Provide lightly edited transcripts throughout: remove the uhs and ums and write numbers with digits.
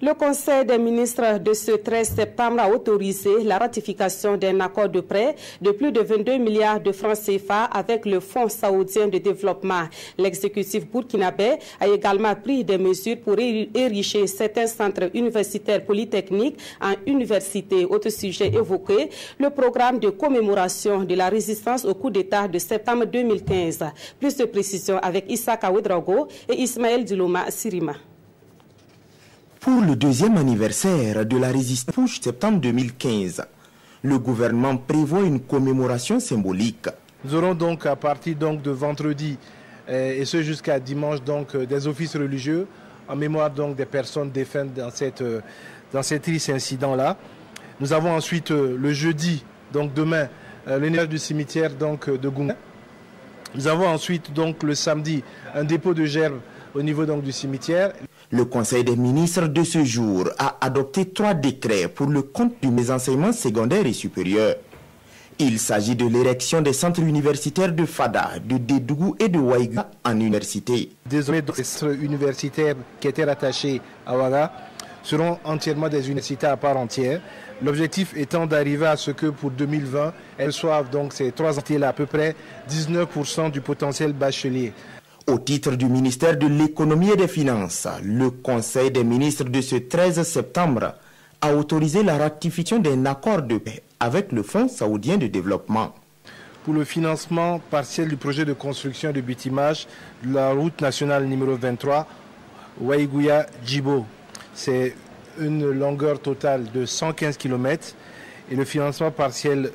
Le Conseil des ministres de ce 13 septembre a autorisé la ratification d'un accord de prêt de plus de 22 milliards de francs CFA avec le Fonds saoudien de développement. L'exécutif burkinabé a également pris des mesures pour ériger certains centres universitaires polytechniques en universités. Autre sujet évoqué, le programme de commémoration de la résistance au coup d'État de septembre 2015. Plus de précisions avec Issa Ouedraogo et Ismaël Dilouma Sirima. Pour le deuxième anniversaire de la résistance de septembre 2015, le gouvernement prévoit une commémoration symbolique. Nous aurons donc à partir de vendredi et ce jusqu'à dimanche des offices religieux en mémoire des personnes défuntes dans cet triste incident-là. Nous avons ensuite le jeudi, demain, le nettoyage du cimetière de Gounga. Nous avons ensuite le samedi un dépôt de gerbes au niveau du cimetière. Le Conseil des ministres de ce jour a adopté 3 décrets pour le compte des enseignements secondaires et supérieurs. Il s'agit de l'érection des centres universitaires de Fada, de Dédougou et de Waïga en université. Désormais, les centres universitaires qui étaient rattachés à Ouaga seront entièrement des universités à part entière. L'objectif étant d'arriver à ce que pour 2020, elles reçoivent ces 3 entités-là à peu près 19% du potentiel bachelier. Au titre du ministère de l'économie et des finances, le Conseil des ministres de ce 13 septembre a autorisé la ratification d'un accord de paix avec le Fonds saoudien de développement. Pour le financement partiel du projet de construction et de bitumage de la route nationale numéro 23, Waïgouya-Djibo. C'est une longueur totale de 115 km et le financement partiel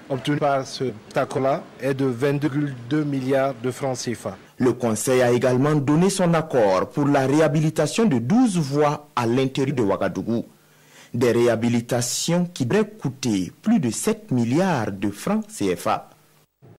obtenu par ce accord-là est de 22,2 milliards de francs CFA. Le Conseil a également donné son accord pour la réhabilitation de 12 voies à l'intérieur de Ouagadougou. Des réhabilitations qui devraient coûter plus de 7 milliards de francs CFA.